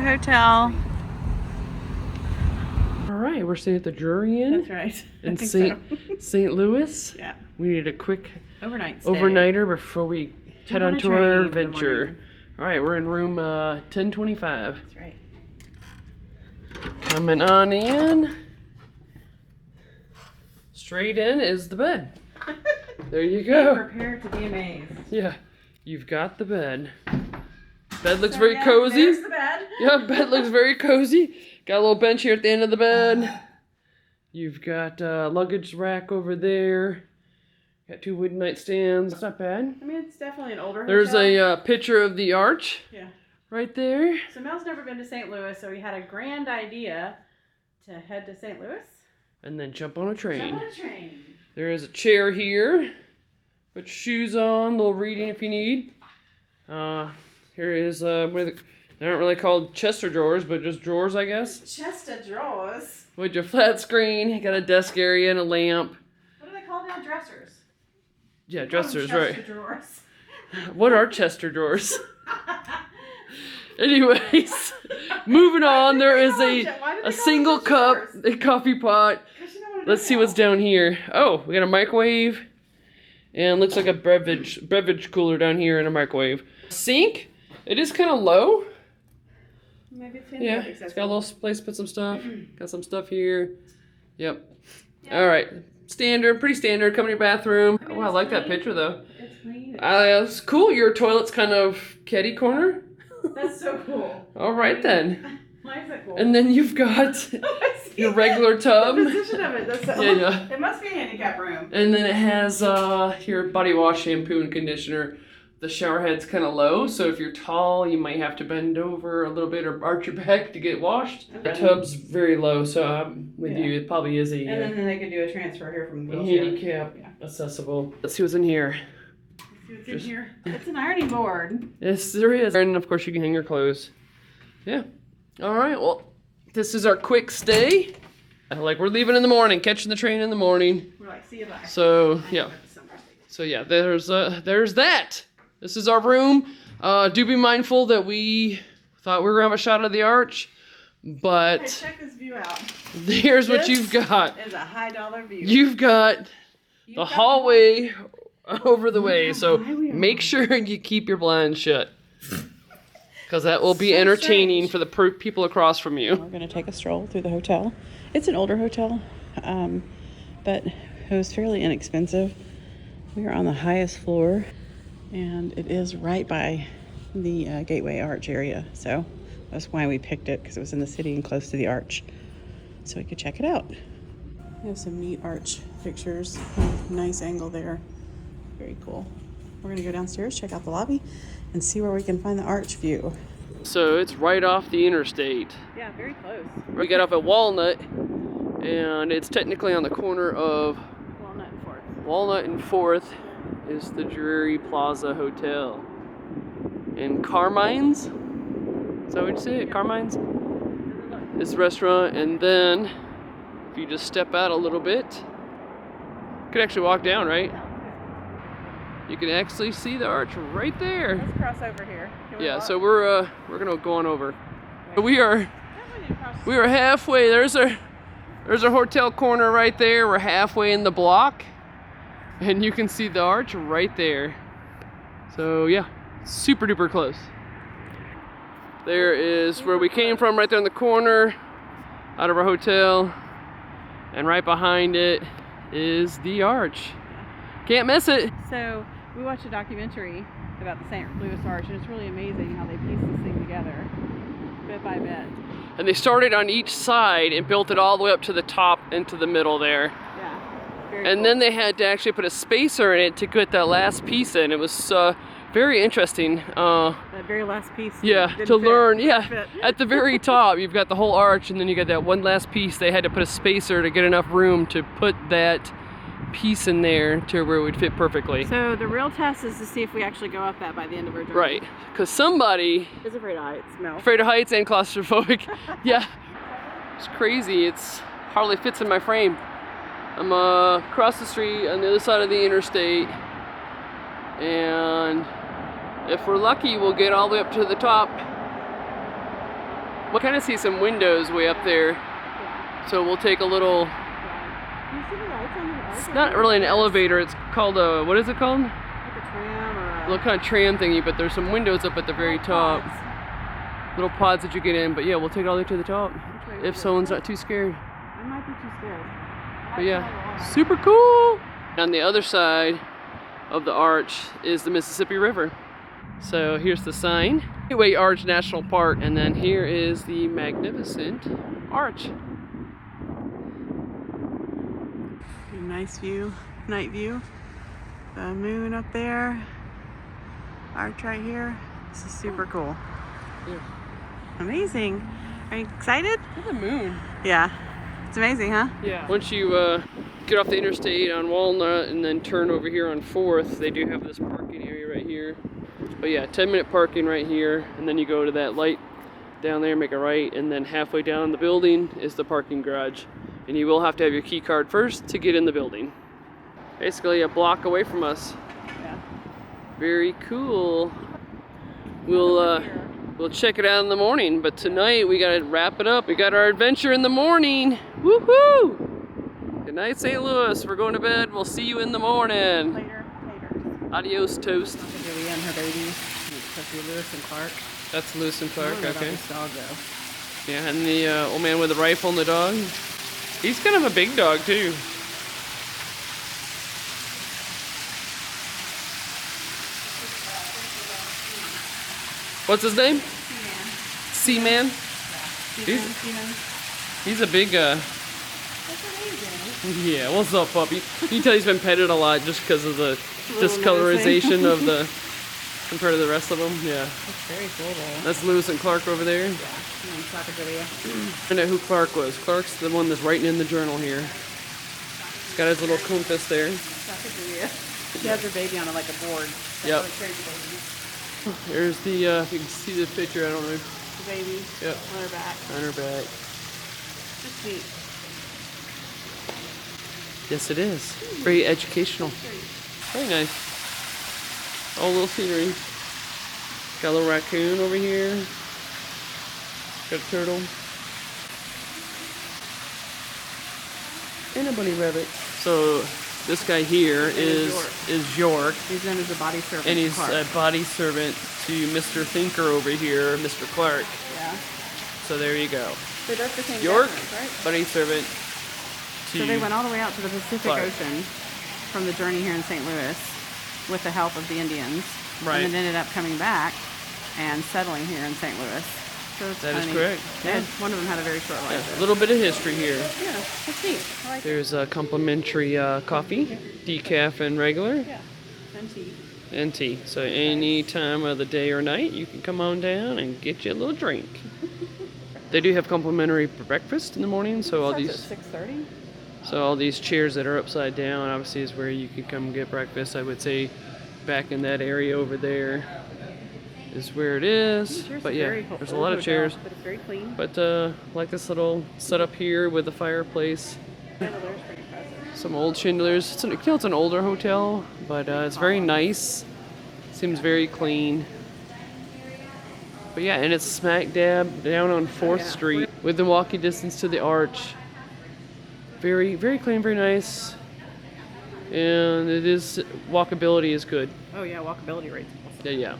our hotel. All right, we're staying at the Drury Inn. That's right. In St. Louis. Yeah. We need a quick Overnight stay. overnighter before we head on to our train adventure. All right, we're in room 1025. That's right. Coming on in. Straight in is the bed. There you go. Prepare to be amazed. Yeah, you've got the bed. Bed looks very cozy. There's the bed. Yeah, bed looks very cozy. Got a little bench here at the end of the bed. You've got a luggage rack over there. Got 2 wooden nightstands. It's not bad. I mean, it's definitely an older There's hotel. a picture of the arch. Yeah. Right there. So Mel's never been to St. Louis, so we had a grand idea to head to St. Louis. And then jump on a train. Jump on a train. There is a chair here. Put your shoes on, a little reading if you need. Here is, they're not really called chest or drawers, but just drawers, I guess. Chest of drawers. With your flat screen, you got a desk area and a lamp. What do they call now? Dressers. Yeah, dressers, Chest right. of drawers. What are Chester drawers? Anyways, moving on, there is a single cup, a coffee pot. Let's see what's down here. Oh, we got a microwave. And looks like a beverage cooler down here and a microwave. Sink, it is kind of low. Maybe it's Yeah, it's got a little place to put some stuff. Got some stuff here. Yep. All right, standard, pretty standard. Come in your bathroom. Oh, I like that picture though. It's clean. It's cool. Your toilet's kind of caddy corner. That's so cool. All right then. Why is that cool? And then you've got your regular tub. The position of it. That's so, Yeah. It must be a handicap room. And then it has your body wash, shampoo, and conditioner. The shower head's kind of low, so if you're tall, you might have to bend over a little bit or arch your back to get washed. The tub's very low, so I'm with you. It probably is And then they could do a transfer here from the a wheelchair. handicap accessible. Let's see what's in here. Let's see what's in here. It's an ironing board. Yes, there is. And of course, you can hang your clothes. Yeah. All right. Well, this is our quick stay. Like we're leaving in the morning, catching the train in the morning. We're like, see you bye. So yeah. So yeah, there's that. This is our room. Do be mindful that we thought we were gonna have a shot of the arch, but Hey, check this view out. here's what you've got. Is a high dollar view. You've got the hallway over the way, so make sure you keep your blinds shut, because that will be entertaining for the people across from you. We're gonna take a stroll through the hotel. It's an older hotel, but it was fairly inexpensive. We are on the highest floor, and it is right by the Gateway Arch area. So that's why we picked it, because it was in the city and close to the arch, so we could check it out. We have some neat arch pictures. Nice angle there. Very cool. We're gonna go downstairs, check out the lobby, and see where we can find the arch view. So it's right off the interstate. Yeah, very close. We got off at Walnut, and it's technically on the corner of Walnut and 4th. Walnut and 4th is the Drury Plaza Hotel. And Carmine's, is that what you say? Carmine's is the restaurant, and then if you just step out a little bit, you could actually walk down, right? You can actually see the arch right there. Let's cross over here. Yeah, so we're gonna go on over. We are halfway. There's our hotel corner right there. We're halfway in the block, and you can see the arch right there. So yeah, super duper close. There is where we came from, right there in the corner, out of our hotel, and right behind it is the arch. Can't miss it. So we watched a documentary about the St. Louis Arch, and it's really amazing how they piece this thing together, bit by bit. And they started on each side and built it all the way up to the top into the middle there. Yeah, very And cool. then they had to actually put a spacer in it to get that last piece in. It was very interesting. That very last piece. Yeah, didn't to fit. learn. Didn't Yeah, fit. at the very top, you've got the whole arch, and then you got that one last piece. They had to put a spacer to get enough room to put that piece in there to where it would fit perfectly. So the real test is to see if we actually go up that by the end of our journey. Right, because somebody is afraid of heights. Mel. afraid of heights and claustrophobic. Yeah, it's crazy. It's hardly fits in my frame. I'm across the street on the other side of the interstate, and if we're lucky, we'll get all the way up to the top. We kind of see some windows way up there, so we'll take a little. Do you see the lights on the arch? It's not really an elevator. It's called a, what is it called? Like a tram or a... A little kind of tram thingy, but there's some windows up at the very top. Little pods that you get in, but yeah, we'll take it all the way to the top if someone's not too scared. I might be too scared. But yeah, super cool. On the other side of the arch is the Mississippi River. So here's the sign, Gateway Arch National Park, and then here is the magnificent arch. Nice view, night view. The moon up there. Arch right here. This is super cool. Yeah. Amazing. Are you excited? Look at the moon. Yeah. It's amazing, huh? Yeah. Once you get off the interstate on Walnut and then turn over here on 4th, they do have this parking area right here. But yeah, 10-minute parking right here, and then you go to that light down there, make a right, and then halfway down the building is the parking garage. And you will have to have your key card first to get in the building. Basically a block away from us. Yeah. Very cool. We'll check it out in the morning, but tonight we gotta wrap it up. We got our adventure in the morning. Woohoo! Good night, St. Louis. We're going to bed. We'll see you in the morning. Later. Adios, toast. Julie and her baby. It's Lewis and Clark. That's Lewis and Clark, okay. This dog, though. Yeah, and the old man with the rifle and the dog. He's kind of a big dog, too. What's his name? Seaman. He's a big, yeah, what's up, puppy? You can tell he's been petted a lot just because of the discolorization of the, compared to the rest of them, yeah. That's very cool, though. That's Lewis and Clark over there. Yeah, and Sacagawea. Find out who Clark was. Clark's the one that's writing in the journal here. He's got his little compass there. Sacagawea. She has her baby on like a board. Yep. There's the, if you can see the picture, I don't know. The baby. Yep. On her back. On her back. Just neat. Yes, it is. Very educational. Very nice. All little scenery. Got a little raccoon over here. Got a turtle. And a bunny rabbit. So this guy here is York. He's known as a body servant. And he's a body servant to Mr. Thinker over here, Mr. Clark. Yeah. So there you go. So that's the same York, right? body servant to So they went all the way out to the Pacific Clark. Ocean from the journey here in St. Louis with the help of the Indians. Right. And then ended up coming back and settling here in St. Louis. So it's That is funny. correct. And one of them had a very short life. Yeah, a little bit of history here. Yeah, that's neat. I like it. There's a complimentary coffee, decaf and regular, Yeah, and tea. and tea. So any time of the day or night, you can come on down and get you a little drink. They do have complimentary breakfast in the morning, so all these, Starts at 6:30. so all these chairs that are upside down, obviously, is where you can come get breakfast. I would say back in that area over there is where it is. But yeah, there's a lot of chairs. But it's very clean. But like this little setup here with the fireplace. Chandeliers pretty impressive. Some old chandeliers. It's an older hotel, but it's very nice. Seems very clean. But yeah, and it's smack dab down on 4th Street within walking distance to the arch. Very, very clean, very nice. And it is, walkability is good. Oh yeah, walkability rates. Yeah, yeah.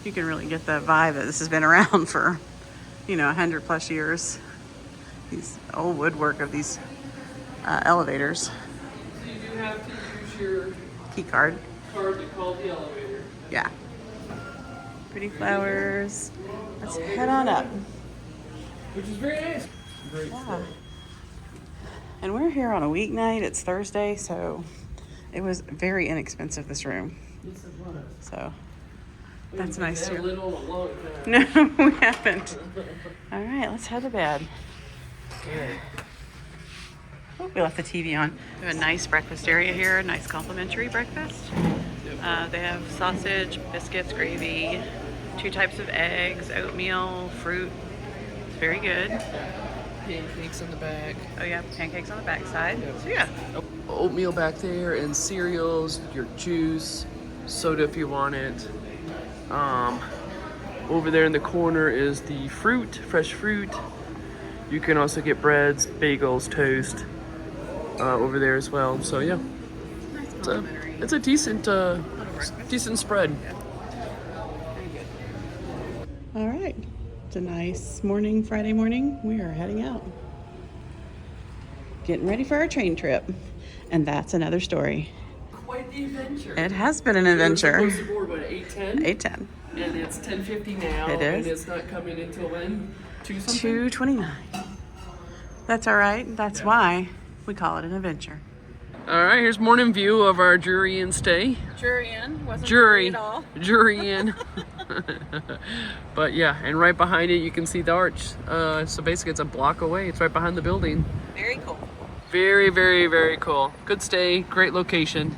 You can really get the vibe that this has been around for, 100 plus years. These old woodwork of these elevators. So you do have to use your Key card. card to call the elevator. Yeah. Pretty flowers. Let's head on up. Which is very nice. Great Yeah. And we're here on a weeknight. It's Thursday, so it was very inexpensive, this room. Yes, it was. So that's nice too. too. A long time. No, we haven't. All right, let's head to bed. Oh, we left the TV on. We have a nice breakfast area here, nice complimentary breakfast. They have sausage, biscuits, gravy, 2 types of eggs, oatmeal, fruit. It's very good. Pancakes in the back. Oh yeah, pancakes on the back side. So yeah. Oatmeal back there, and cereals, your juice, soda if you want it. Over there in the corner is the fruit, fresh fruit. You can also get breads, bagels, toast over there as well. So yeah, it's a decent decent spread. All right, it's a nice morning, Friday morning. We are heading out, getting ready for our train trip, and that's another story. Quite the adventure. It has been an adventure. We're supposed to board, what, 8:10? 8:10. And it's 10:50 now. It is. And it's not coming until when? 2 something? 2:29. That's all right. That's why we call it an adventure. All right, here's morning view of our Drury Inn stay. Drury Inn wasn't Drury at all. Drury Inn. But yeah, and right behind it you can see the arch. So basically it's a block away. It's right behind the building. Very cool. Very, very, very cool. Good stay, great location.